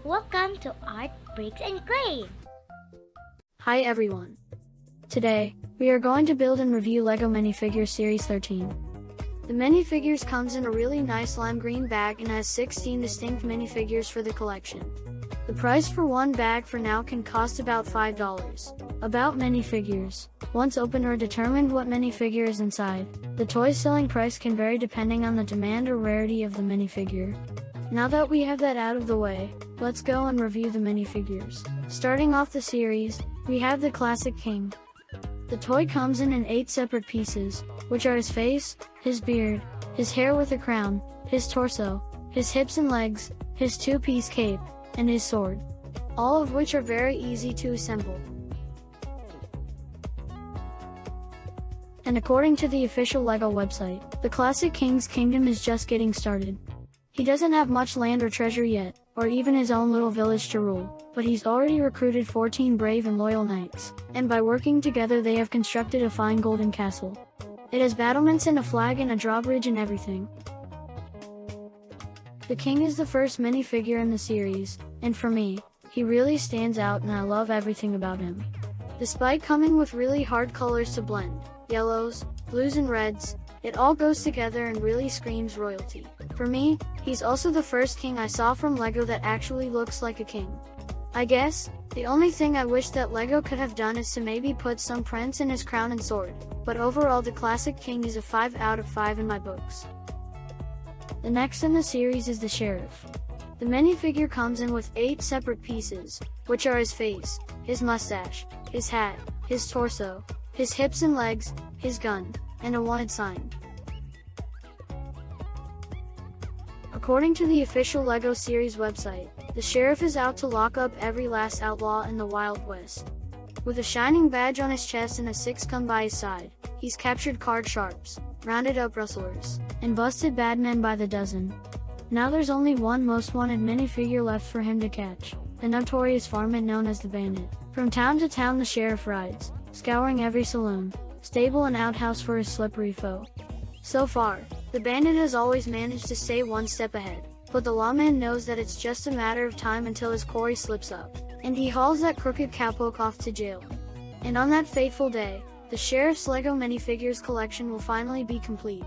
Welcome to Art, Bricks, and Clay! Hi everyone! Today, we are going to build and review LEGO Minifigures Series 13. The minifigures comes in a really nice lime green bag and has 16 distinct minifigures for the collection. The price for one bag for now can cost about $5. About minifigures. Once opened or determined what minifigure is inside, the toy's selling price can vary depending on the demand or rarity of the minifigure. Now that we have that out of the way, let's go and review the minifigures. Starting off the series, we have the Classic King. The toy comes in 8 separate pieces, which are his face, his beard, his hair with a crown, his torso, his hips and legs, his 2-piece cape, and his sword. All of which are very easy to assemble. And according to the official LEGO website, the Classic King's kingdom is just getting started. He doesn't have much land or treasure yet, or even his own little village to rule, but he's already recruited 14 brave and loyal knights, and by working together they have constructed a fine golden castle. It has battlements and a flag and a drawbridge and everything. The king is the first minifigure in the series, and for me, he really stands out and I love everything about him. Despite coming with really hard colors to blend, yellows, blues and reds, it all goes together and really screams royalty. For me, he's also the first king I saw from LEGO that actually looks like a king. I guess, the only thing I wish that LEGO could have done is to maybe put some prints in his crown and sword, but overall the Classic King is a 5 out of 5 in my books. The next in the series is the Sheriff. The minifigure comes in with 8 separate pieces, which are his face, his mustache, his hat, his torso, his hips and legs, his gun, and a wanted sign. According to the official LEGO series website, the sheriff is out to lock up every last outlaw in the Wild West. With a shining badge on his chest and a 6-gun by his side, he's captured card sharps, rounded up rustlers, and busted bad men by the dozen. Now there's only one most wanted minifigure left for him to catch, the notorious varmint known as the Bandit. From town to town the sheriff rides, scouring every saloon, stable and outhouse for his slippery foe. So far, the Bandit has always managed to stay one step ahead, but the lawman knows that it's just a matter of time until his quarry slips up, and he hauls that crooked cowpoke off to jail. And on that fateful day, the sheriff's LEGO minifigures collection will finally be complete.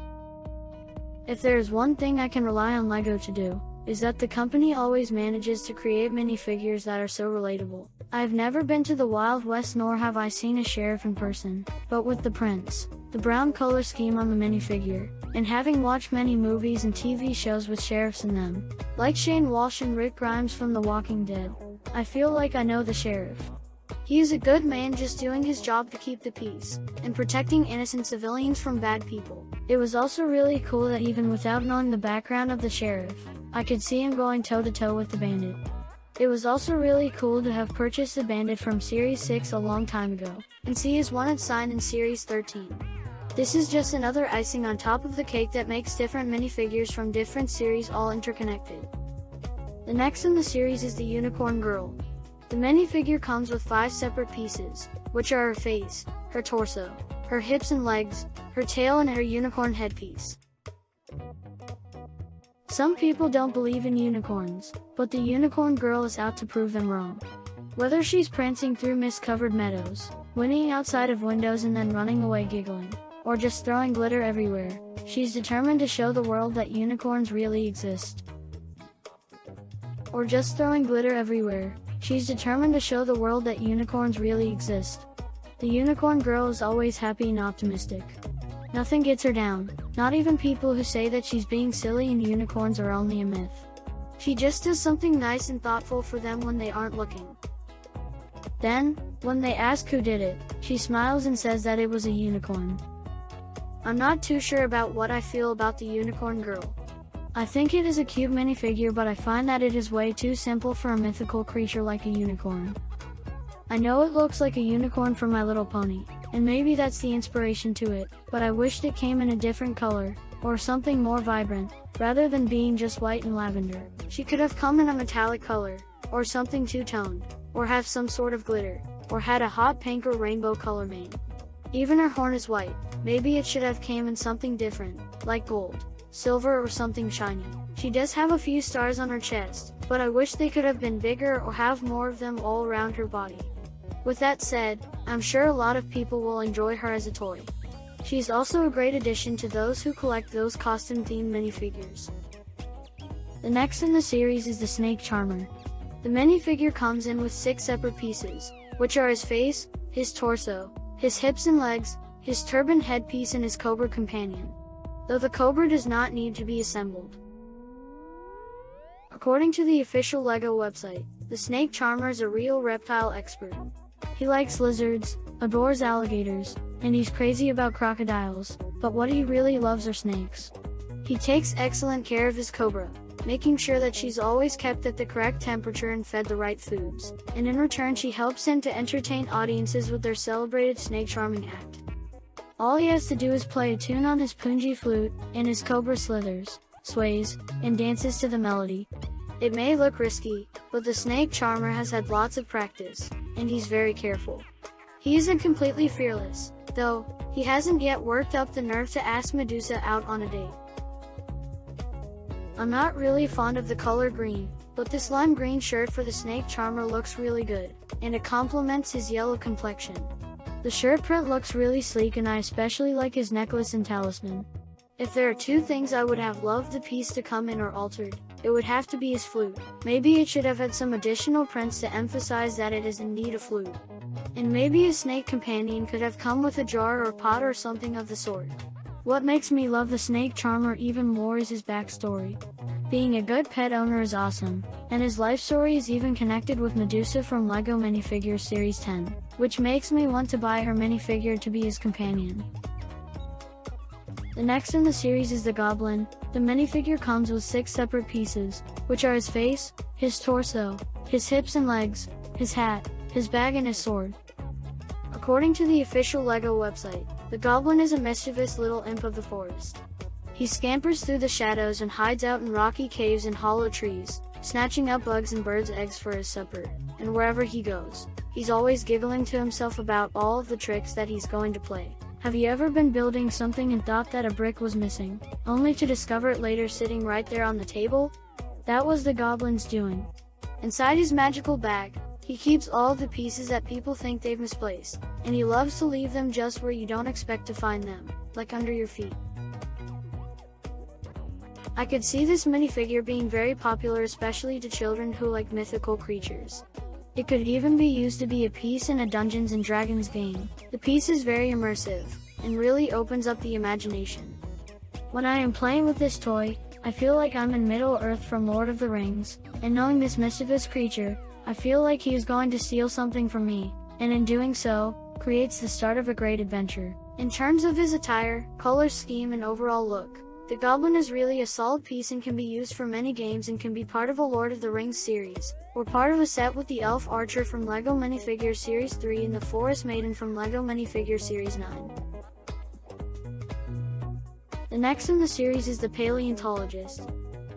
If there is one thing I can rely on LEGO to do, is that the company always manages to create minifigures that are so relatable. I've never been to the Wild West nor have I seen a sheriff in person, but with the prints, the brown color scheme on the minifigure, and having watched many movies and TV shows with sheriffs in them, like Shane Walsh and Rick Grimes from The Walking Dead, I feel like I know the sheriff. He is a good man just doing his job to keep the peace, and protecting innocent civilians from bad people. It was also really cool that even without knowing the background of the sheriff, I could see him going toe-to-toe with the Bandit. It was also really cool to have purchased the Bandit from Series 6 a long time ago, and see his wanted sign in Series 13. This is just another icing on top of the cake that makes different minifigures from different series all interconnected. The next in the series is the Unicorn Girl. The minifigure comes with 5 separate pieces, which are her face, her torso, her hips and legs, her tail and her unicorn headpiece. Some people don't believe in unicorns, but the Unicorn Girl is out to prove them wrong. Whether she's prancing through mist-covered meadows, whinnying outside of windows and then running away giggling, or just throwing glitter everywhere, she's determined to show the world that unicorns really exist. Or just throwing glitter everywhere, she's determined to show the world that unicorns really exist. The Unicorn Girl is always happy and optimistic. Nothing gets her down, not even people who say that she's being silly and unicorns are only a myth. She just does something nice and thoughtful for them when they aren't looking. Then, when they ask who did it, she smiles and says that it was a unicorn. I'm not too sure about what I feel about the Unicorn Girl. I think it is a cute minifigure, but I find that it is way too simple for a mythical creature like a unicorn. I know it looks like a unicorn from My Little Pony, and maybe that's the inspiration to it, but I wished it came in a different color, or something more vibrant, rather than being just white and lavender. She could have come in a metallic color, or something two-toned, or have some sort of glitter, or had a hot pink or rainbow color mane. Even her horn is white, maybe it should have came in something different, like gold, silver or something shiny. She does have a few stars on her chest, but I wish they could have been bigger or have more of them all around her body. With that said, I'm sure a lot of people will enjoy her as a toy. She's also a great addition to those who collect those costume-themed minifigures. The next in the series is the Snake Charmer. The minifigure comes in with 6 separate pieces, which are his face, his torso, his hips and legs, his turban headpiece and his cobra companion, though the cobra does not need to be assembled. According to the official LEGO website, the Snake Charmer is a real reptile expert. He likes lizards, adores alligators, and he's crazy about crocodiles, but what he really loves are snakes. He takes excellent care of his cobra, making sure that she's always kept at the correct temperature and fed the right foods, and in return she helps him to entertain audiences with their celebrated snake charming act. All he has to do is play a tune on his punji flute, and his cobra slithers, sways, and dances to the melody. It may look risky, but the Snake Charmer has had lots of practice, and he's very careful. He isn't completely fearless, though. He hasn't yet worked up the nerve to ask Medusa out on a date. I'm not really fond of the color green, but this lime green shirt for the Snake Charmer looks really good, and it complements his yellow complexion. The shirt print looks really sleek and I especially like his necklace and talisman. If there are 2 things I would have loved the piece to come in or altered, it would have to be his flute. Maybe it should have had some additional prints to emphasize that it is indeed a flute. And maybe his snake companion could have come with a jar or pot or something of the sort. What makes me love the Snake Charmer even more is his backstory. Being a good pet owner is awesome, and his life story is even connected with Medusa from LEGO Minifigures Series 10, which makes me want to buy her minifigure to be his companion. The next in the series is the Goblin. The minifigure comes with 6 separate pieces, which are his face, his torso, his hips and legs, his hat, his bag and his sword. According to the official LEGO website, the Goblin is a mischievous little imp of the forest. He scampers through the shadows and hides out in rocky caves and hollow trees, snatching up bugs and birds' eggs for his supper, and wherever he goes, he's always giggling to himself about all of the tricks that he's going to play. Have you ever been building something and thought that a brick was missing, only to discover it later sitting right there on the table? That was the Goblin's doing. Inside his magical bag, he keeps all of the pieces that people think they've misplaced, and he loves to leave them just where you don't expect to find them, like under your feet. I could see this minifigure being very popular, especially to children who like mythical creatures. It could even be used to be a piece in a Dungeons & Dragons game. The piece is very immersive, and really opens up the imagination. When I am playing with this toy, I feel like I'm in Middle-earth from Lord of the Rings, and knowing this mischievous creature, I feel like he is going to steal something from me, and in doing so, creates the start of a great adventure. In terms of his attire, color scheme and overall look, the Goblin is really a solid piece and can be used for many games and can be part of a Lord of the Rings series, or part of a set with the Elf Archer from LEGO Minifigures Series 3 and the Forest Maiden from LEGO Minifigures Series 9. The next in the series is the Paleontologist.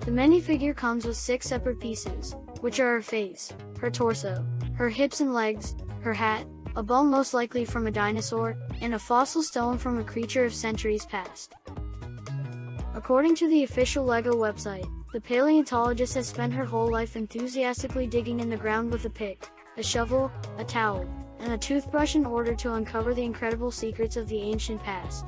The minifigure comes with 6 separate pieces, which are her face, her torso, her hips and legs, her hat, a bone most likely from a dinosaur, and a fossil stone from a creature of centuries past. According to the official LEGO website, the paleontologist has spent her whole life enthusiastically digging in the ground with a pick, a shovel, a towel, and a toothbrush in order to uncover the incredible secrets of the ancient past.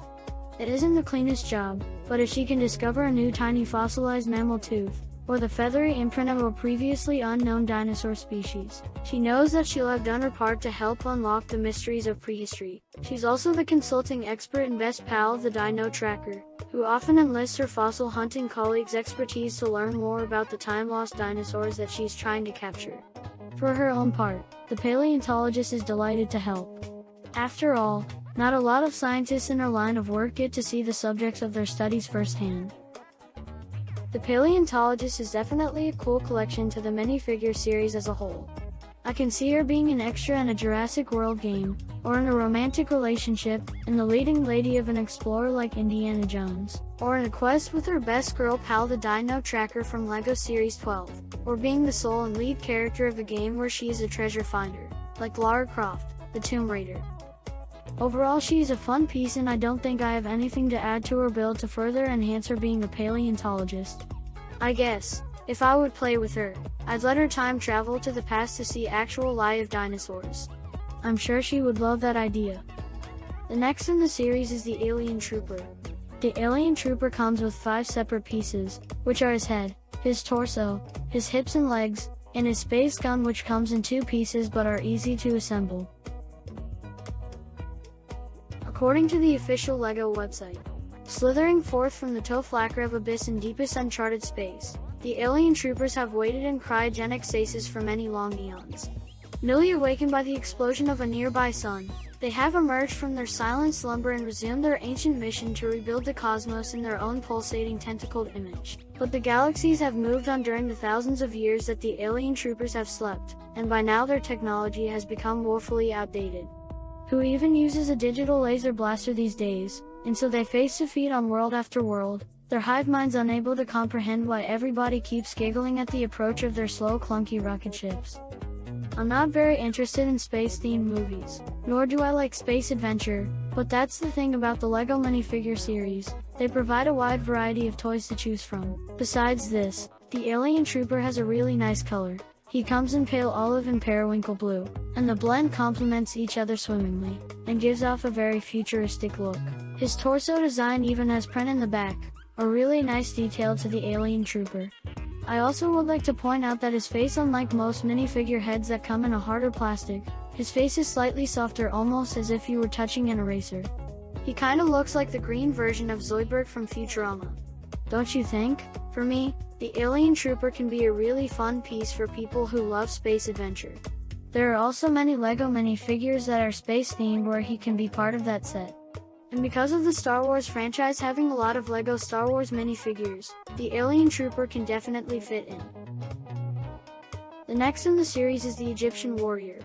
It isn't the cleanest job, but if she can discover a new tiny fossilized mammal tooth, or the feathery imprint of a previously unknown dinosaur species, she knows that she'll have done her part to help unlock the mysteries of prehistory. She's also the consulting expert and best pal of the Dino Tracker, who often enlists her fossil hunting colleagues' expertise to learn more about the time-lost dinosaurs that she's trying to capture. For her own part, the paleontologist is delighted to help. After all, not a lot of scientists in her line of work get to see the subjects of their studies firsthand. The Paleontologist is definitely a cool collection to the minifigure series as a whole. I can see her being an extra in a Jurassic World game, or in a romantic relationship, and the leading lady of an explorer like Indiana Jones, or in a quest with her best girl pal the Dino Tracker from LEGO Series 12, or being the sole and lead character of a game where she is a treasure finder, like Lara Croft, the Tomb Raider. Overall, she is a fun piece and I don't think I have anything to add to her build to further enhance her being a paleontologist. I guess, If I would play with her, I'd let her time travel to the past to see actual live dinosaurs. I'm sure she would love that idea. The next in the series is the Alien Trooper. The Alien Trooper comes with 5 separate pieces, which are his head, his torso, his hips and legs, and his space gun, which comes in 2 pieces but are easy to assemble. According to the official LEGO website, slithering forth from the Toflakrev abyss in deepest uncharted space, the alien troopers have waited in cryogenic stasis for many long eons. Newly awakened by the explosion of a nearby sun, they have emerged from their silent slumber and resumed their ancient mission to rebuild the cosmos in their own pulsating tentacled image. But the galaxies have moved on during the thousands of years that the alien troopers have slept, and by now their technology has become woefully outdated. Who even uses a digital laser blaster these days? And so they face defeat on world after world, their hive minds unable to comprehend why everybody keeps giggling at the approach of their slow clunky rocket ships. I'm not very interested in space-themed movies, nor do I like space adventure, but that's the thing about the LEGO Minifigure series, they provide a wide variety of toys to choose from. Besides this, the Alien Trooper has a really nice color. He comes in pale olive and periwinkle blue, and the blend complements each other swimmingly, and gives off a very futuristic look. His torso design even has print in the back, a really nice detail to the Alien Trooper. I also would like to point out that his face, unlike most minifigure heads that come in a harder plastic, his face is slightly softer, almost as if you were touching an eraser. He kinda looks like the green version of Zoidberg from Futurama. Don't you think? For me, the Alien Trooper can be a really fun piece for people who love space adventure. There are also many LEGO minifigures that are space themed where he can be part of that set. And because of the Star Wars franchise having a lot of LEGO Star Wars minifigures, the Alien Trooper can definitely fit in. The next in the series is the Egyptian Warrior.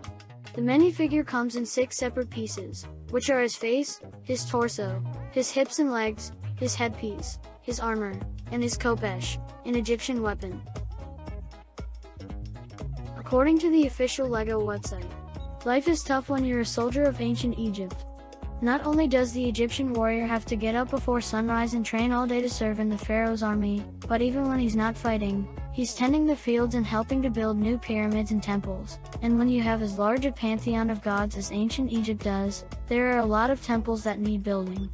The minifigure comes in 6 separate pieces, which are his face, his torso, his hips and legs, his headpiece, his armor, and his khopesh, an Egyptian weapon. According to the official LEGO website, life is tough when you're a soldier of ancient Egypt. Not only does the Egyptian warrior have to get up before sunrise and train all day to serve in the pharaoh's army, but even when he's not fighting, he's tending the fields and helping to build new pyramids and temples. And when you have as large a pantheon of gods as ancient Egypt does, there are a lot of temples that need building.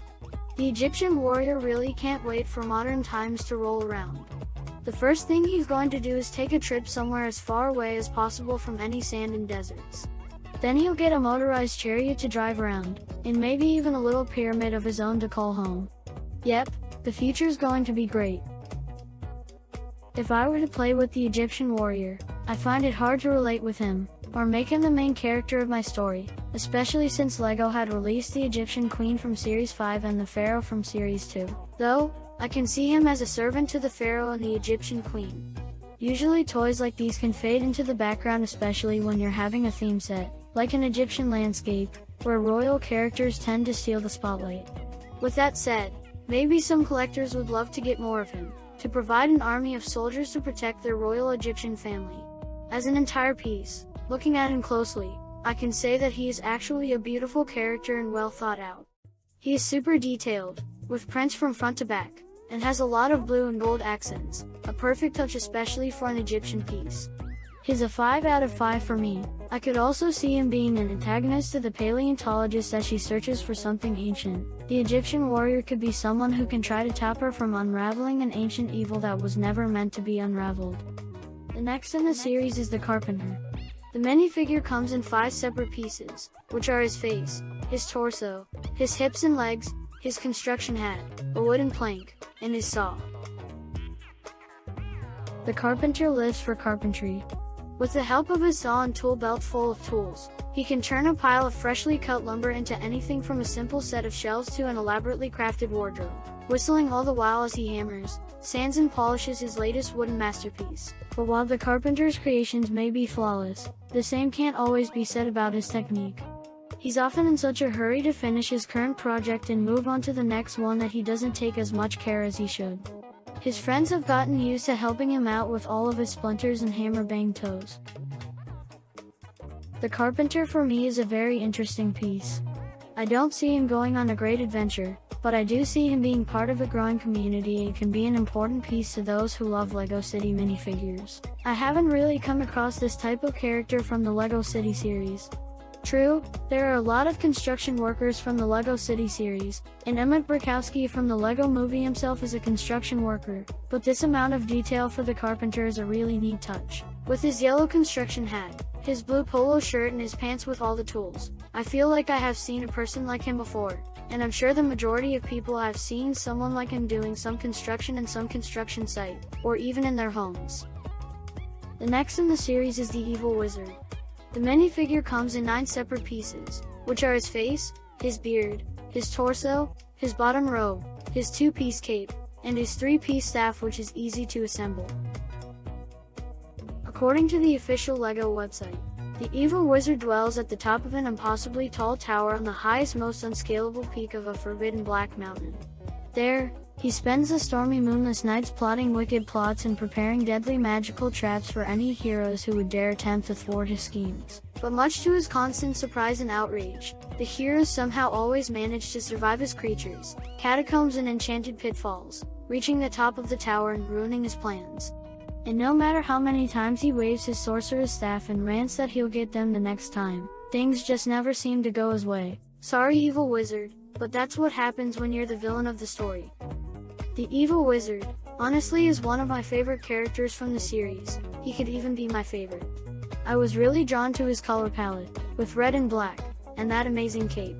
The Egyptian warrior really can't wait for modern times to roll around. The first thing he's going to do is take a trip somewhere as far away as possible from any sand and deserts. Then he'll get a motorized chariot to drive around, and maybe even a little pyramid of his own to call home. Yep, the future's going to be great. If I were to play with the Egyptian warrior, I find it hard to relate with him, or make him the main character of my story, especially since LEGO had released the Egyptian Queen from Series 5 and the Pharaoh from Series 2. Though, I can see him as a servant to the Pharaoh and the Egyptian Queen. Usually toys like these can fade into the background, especially when you're having a theme set, like an Egyptian landscape, where royal characters tend to steal the spotlight. With that said, maybe some collectors would love to get more of him, to provide an army of soldiers to protect their royal Egyptian family. As an entire piece, looking at him closely, I can say that he is actually a beautiful character and well thought out. He is super detailed, with prints from front to back, and has a lot of blue and gold accents, a perfect touch especially for an Egyptian piece. He's a 5 out of 5 for me. I could also see him being an antagonist to the Paleontologist as she searches for something ancient. The Egyptian warrior could be someone who can try to stop her from unraveling an ancient evil that was never meant to be unraveled. The next in the series is the Carpenter. The minifigure comes in 5 separate pieces, which are his face, his torso, his hips and legs, his construction hat, a wooden plank, and his saw. The Carpenter lives for carpentry. With the help of his saw and tool belt full of tools, he can turn a pile of freshly cut lumber into anything from a simple set of shelves to an elaborately crafted wardrobe, whistling all the while as he hammers, sands and polishes his latest wooden masterpiece. But while the Carpenter's creations may be flawless, the same can't always be said about his technique. He's often in such a hurry to finish his current project and move on to the next one that he doesn't take as much care as he should. His friends have gotten used to helping him out with all of his splinters and hammer-banged toes. The Carpenter for me is a very interesting piece. I don't see him going on a great adventure, but I do see him being part of a growing community and can be an important piece to those who love LEGO City minifigures. I haven't really come across this type of character from the LEGO City series. True, there are a lot of construction workers from the LEGO City series, and Emmett Brickowski from the LEGO movie himself is a construction worker, but this amount of detail for the Carpenter is a really neat touch. With his yellow construction hat, his blue polo shirt and his pants with all the tools, I feel like I have seen a person like him before, and I'm sure the majority of people have seen someone like him doing some construction in some construction site, or even in their homes. The next in the series is the Evil Wizard. The minifigure comes in 9 separate pieces, which are his face, his beard, his torso, his bottom robe, his 2-piece cape, and his 3-piece staff, which is easy to assemble. According to the official LEGO website, the Evil Wizard dwells at the top of an impossibly tall tower on the highest, most unscalable peak of a forbidden black mountain. There, he spends the stormy moonless nights plotting wicked plots and preparing deadly magical traps for any heroes who would dare attempt to thwart his schemes. But much to his constant surprise and outrage, the heroes somehow always manage to survive his creatures, catacombs and enchanted pitfalls, reaching the top of the tower and ruining his plans. And no matter how many times he waves his sorcerer's staff and rants that he'll get them the next time, things just never seem to go his way. Sorry, Evil Wizard, but that's what happens when you're the villain of the story. The Evil Wizard, honestly, is one of my favorite characters from the series. He could even be my favorite. I was really drawn to his color palette, with red and black, and that amazing cape.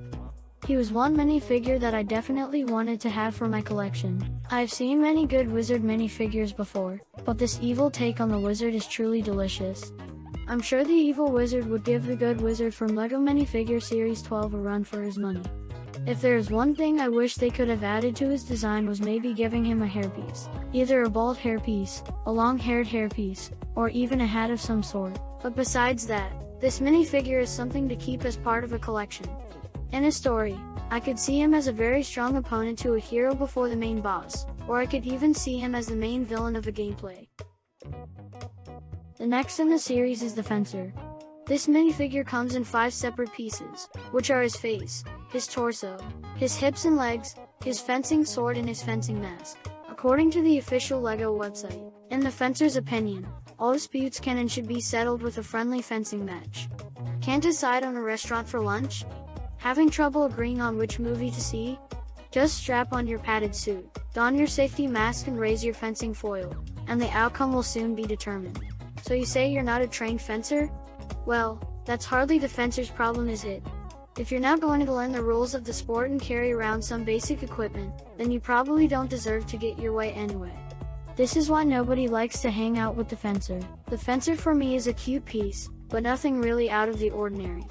He was one minifigure that I definitely wanted to have for my collection. I've seen many good wizard minifigures before, but this evil take on the wizard is truly delicious. I'm sure the Evil Wizard would give the good wizard from LEGO Minifigures Series 12 a run for his money. If there's one thing I wish they could have added to his design was maybe giving him a hairpiece. Either a bald hairpiece, a long-haired hairpiece, or even a hat of some sort. But besides that, this minifigure is something to keep as part of a collection. In his story, I could see him as a very strong opponent to a hero before the main boss, or I could even see him as the main villain of a gameplay. The next in the series is the Fencer. This minifigure comes in 5 separate pieces, which are his face, his torso, his hips and legs, his fencing sword and his fencing mask. According to the official LEGO website, in the Fencer's opinion, all disputes can and should be settled with a friendly fencing match. Can't decide on a restaurant for lunch? Having trouble agreeing on which movie to see? Just strap on your padded suit, don your safety mask and raise your fencing foil, and the outcome will soon be determined. So you say you're not a trained fencer? Well, that's hardly the fencer's problem, is it? If you're not going to learn the rules of the sport and carry around some basic equipment, then you probably don't deserve to get your way anyway. This is why nobody likes to hang out with the Fencer. The Fencer for me is a cute piece, but nothing really out of the ordinary.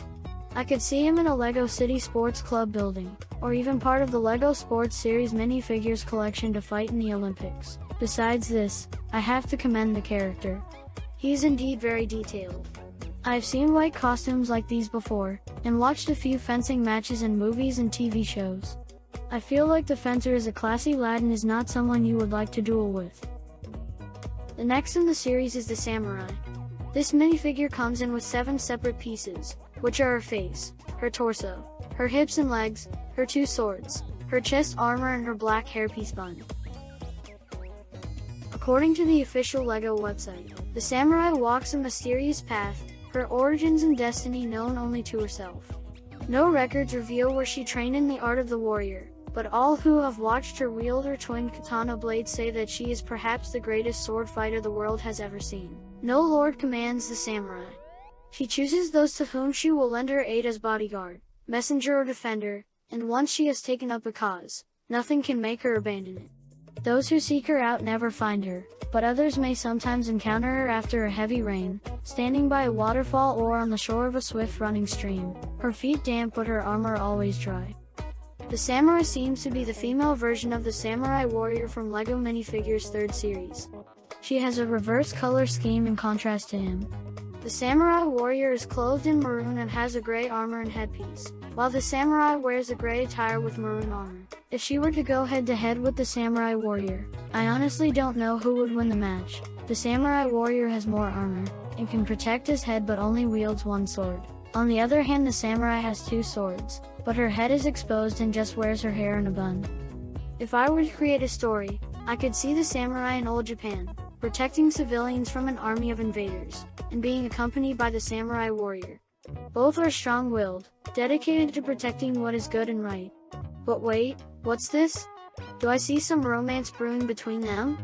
I could see him in a LEGO City Sports Club building, or even part of the LEGO Sports Series minifigures collection to fight in the Olympics. Besides this, I have to commend the character. He is indeed very detailed. I've seen white costumes like these before, and watched a few fencing matches in movies and TV shows. I feel like the Fencer is a classy lad and is not someone you would like to duel with. The next in the series is the Samurai. This minifigure comes in with 7 separate pieces, which are her face, her torso, her hips and legs, her 2 swords, her chest armor and her black hairpiece bun. According to the official LEGO website, the samurai walks a mysterious path, her origins and destiny known only to herself. No records reveal where she trained in the art of the warrior, but all who have watched her wield her twin katana blade say that she is perhaps the greatest sword fighter the world has ever seen. No lord commands the samurai. She chooses those to whom she will lend her aid as bodyguard, messenger or defender, and once she has taken up a cause, nothing can make her abandon it. Those who seek her out never find her, but others may sometimes encounter her after a heavy rain, standing by a waterfall or on the shore of a swift running stream, her feet damp but her armor always dry. The samurai seems to be the female version of the samurai warrior from LEGO Minifigures 3rd series. She has a reverse color scheme in contrast to him. The samurai warrior is clothed in maroon and has a gray armor and headpiece, while the samurai wears a gray attire with maroon armor. If she were to go head-to-head with the samurai warrior, I honestly don't know who would win the match. The samurai warrior has more armor, and can protect his head but only wields 1 sword. On the other hand, the samurai has 2 swords, but her head is exposed and just wears her hair in a bun. If I were to create a story, I could see the samurai in old Japan, protecting civilians from an army of invaders, and being accompanied by the samurai warrior. Both are strong-willed, dedicated to protecting what is good and right. But wait, what's this? Do I see some romance brewing between them?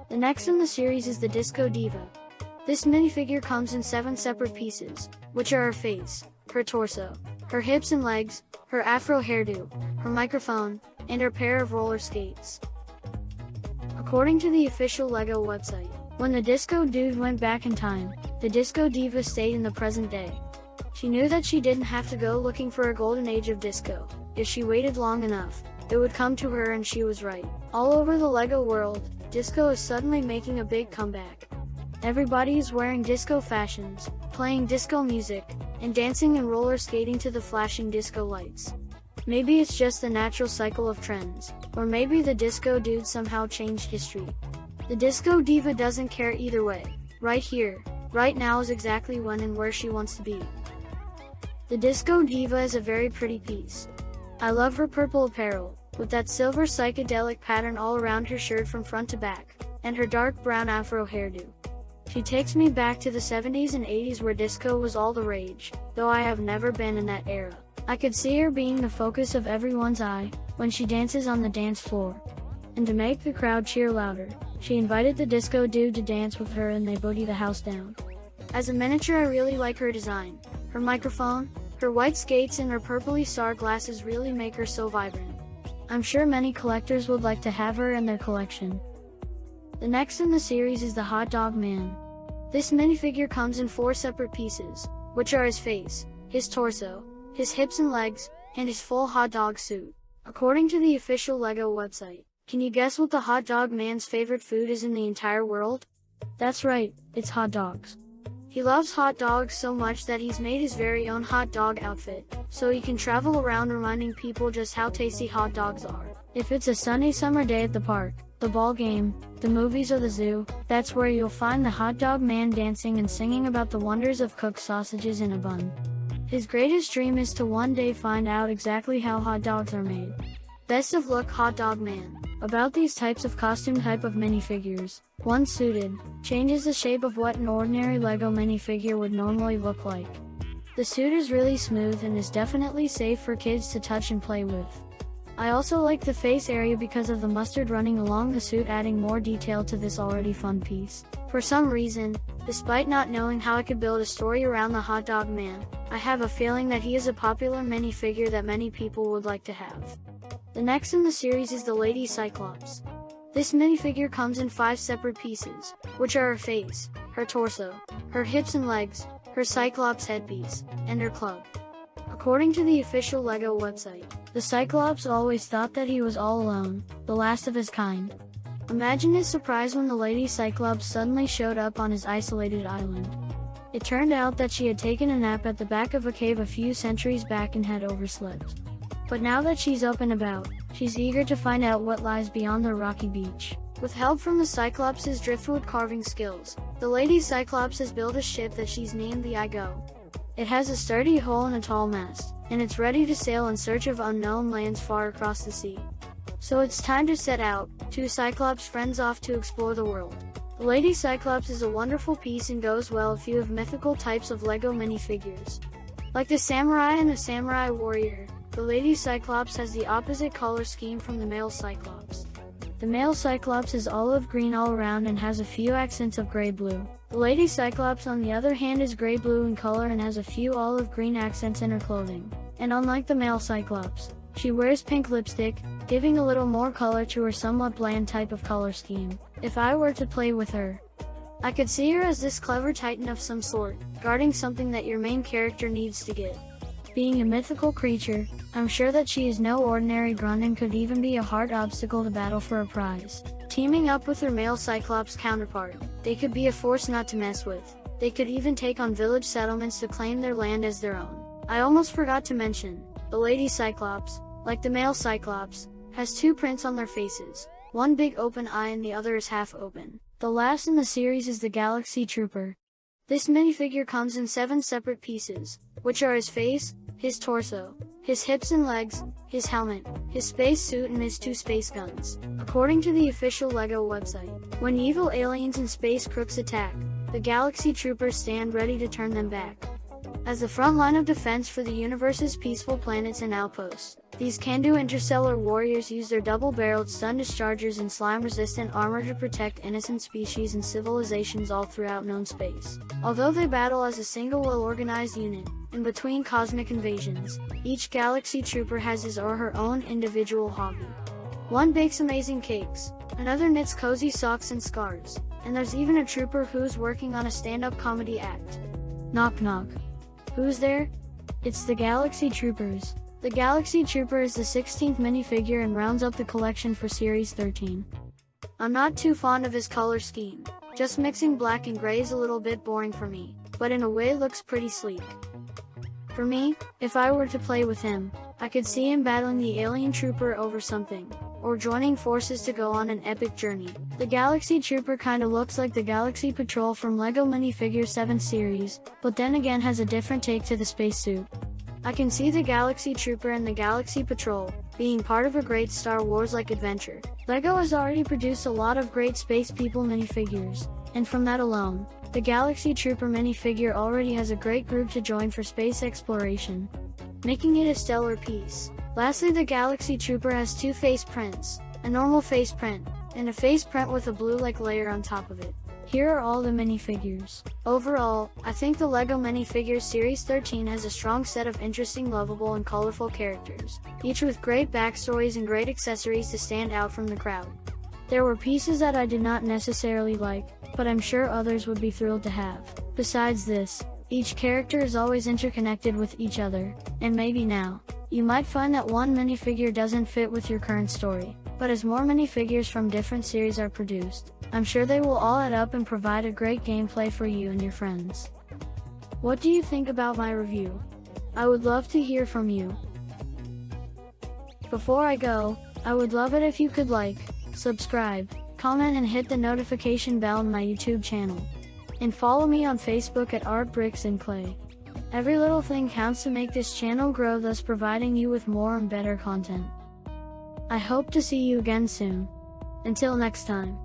The next in the series is the Disco Diva. This minifigure comes in 7 separate pieces, which are her face, her torso, her hips and legs, her afro hairdo, her microphone, and her pair of roller skates. According to the official LEGO website, when the Disco Dude went back in time, the Disco Diva stayed in the present day. She knew that she didn't have to go looking for a golden age of disco. If she waited long enough, it would come to her, and she was right. All over the LEGO world, disco is suddenly making a big comeback. Everybody is wearing disco fashions, playing disco music, and dancing and roller skating to the flashing disco lights. Maybe it's just the natural cycle of trends, or maybe the Disco Dude somehow changed history. The Disco Diva doesn't care either way. Right here, right now is exactly when and where she wants to be. The Disco Diva is a very pretty piece. I love her purple apparel, with that silver psychedelic pattern all around her shirt from front to back, and her dark brown afro hairdo. She takes me back to the 70s and 80s where disco was all the rage, though I have never been in that era. I could see her being the focus of everyone's eye when she dances on the dance floor. And to make the crowd cheer louder, she invited the Disco Dude to dance with her, and they boogie the house down. As a miniature, I really like her design. Her microphone, her white skates, and her purpley star glasses really make her so vibrant. I'm sure many collectors would like to have her in their collection. The next in the series is the Hot Dog Man. This minifigure comes in 4 separate pieces, which are his face, his torso, his hips and legs, and his full hot dog suit. According to the official LEGO website, can you guess what the Hot Dog Man's favorite food is in the entire world? That's right, it's hot dogs. He loves hot dogs so much that he's made his very own hot dog outfit, so he can travel around reminding people just how tasty hot dogs are. If it's a sunny summer day at the park, the ball game, the movies, or the zoo, that's where you'll find the Hot Dog Man dancing and singing about the wonders of cooked sausages in a bun. His greatest dream is to one day find out exactly how hot dogs are made. Best of luck, Hot Dog Man. About these types of costume type of minifigures, one suited changes the shape of what an ordinary LEGO minifigure would normally look like. The suit is really smooth and is definitely safe for kids to touch and play with. I also like the face area because of the mustard running along the suit, adding more detail to this already fun piece. For some reason, despite not knowing how I could build a story around the Hot Dog Man, I have a feeling that he is a popular minifigure that many people would like to have. The next in the series is the Lady Cyclops. This minifigure comes in 5 separate pieces, which are her face, her torso, her hips and legs, her Cyclops headpiece, and her club. According to the official LEGO website, the Cyclops always thought that he was all alone, the last of his kind. Imagine his surprise when the Lady Cyclops suddenly showed up on his isolated island. It turned out that she had taken a nap at the back of a cave a few centuries back and had overslept. But now that she's up and about, she's eager to find out what lies beyond the rocky beach. With help from the Cyclops' driftwood carving skills, the Lady Cyclops has built a ship that she's named the Igo. It has a sturdy hull and a tall mast, and it's ready to sail in search of unknown lands far across the sea. So it's time to set out, 2 Cyclops friends off to explore the world. The Lady Cyclops is a wonderful piece and goes well if you have mythical types of LEGO minifigures. Like the samurai and the samurai warrior, the Lady Cyclops has the opposite color scheme from the male Cyclops. The male Cyclops is olive green all around and has a few accents of gray-blue. The Lady Cyclops, on the other hand, is gray-blue in color and has a few olive green accents in her clothing. And unlike the male Cyclops, she wears pink lipstick, giving a little more color to her somewhat bland type of color scheme. If I were to play with her, I could see her as this clever titan of some sort, guarding something that your main character needs to get. Being a mythical creature, I'm sure that she is no ordinary grunt and could even be a hard obstacle to battle for a prize. Teaming up with her male Cyclops counterpart, they could be a force not to mess with. They could even take on village settlements to claim their land as their own. I almost forgot to mention, the Lady Cyclops, like the male Cyclops, has 2 prints on their faces. One big open eye and the other is half open. The last in the series is the Galaxy Trooper. This minifigure comes in 7 separate pieces, which are his face, his torso, his hips and legs, his helmet, his space suit and his 2 space guns. According to the official LEGO website, when evil aliens and space crooks attack, the Galaxy Troopers stand ready to turn them back. As the front line of defense for the universe's peaceful planets and outposts, these can-do interstellar warriors use their double-barreled stun dischargers and slime-resistant armor to protect innocent species and civilizations all throughout known space. Although they battle as a single well-organized unit, in between cosmic invasions, each Galaxy Trooper has his or her own individual hobby. One bakes amazing cakes, another knits cozy socks and scarves, and there's even a trooper who's working on a stand-up comedy act. Knock knock. Who's there? It's the Galaxy Troopers. The Galaxy Trooper is the 16th minifigure and rounds up the collection for Series 13. I'm not too fond of his color scheme, just mixing black and gray is a little bit boring for me, but in a way looks pretty sleek. For me, if I were to play with him, I could see him battling the alien trooper over something, or joining forces to go on an epic journey. The Galaxy Trooper kinda looks like the Galaxy Patrol from LEGO Minifigures 7 series, but then again has a different take to the spacesuit. I can see the Galaxy Trooper and the Galaxy Patrol being part of a great Star Wars-like adventure. LEGO has already produced a lot of great space people minifigures, and from that alone, the Galaxy Trooper minifigure already has a great group to join for space exploration, making it a stellar piece. Lastly, the Galaxy Trooper has 2 face prints, a normal face print, and a face print with a blue-like layer on top of it. Here are all the minifigures. Overall, I think the LEGO Minifigures Series 13 has a strong set of interesting, lovable, and colorful characters, each with great backstories and great accessories to stand out from the crowd. There were pieces that I did not necessarily like, but I'm sure others would be thrilled to have. Besides this, each character is always interconnected with each other, and maybe now, you might find that one minifigure doesn't fit with your current story, but as more minifigures from different series are produced, I'm sure they will all add up and provide a great gameplay for you and your friends. What do you think about my review? I would love to hear from you. Before I go, I would love it if you could like, subscribe, comment and hit the notification bell on my YouTube channel. And follow me on Facebook at Art Bricks and Clay. Every little thing counts to make this channel grow, thus providing you with more and better content. I hope to see you again soon. Until next time.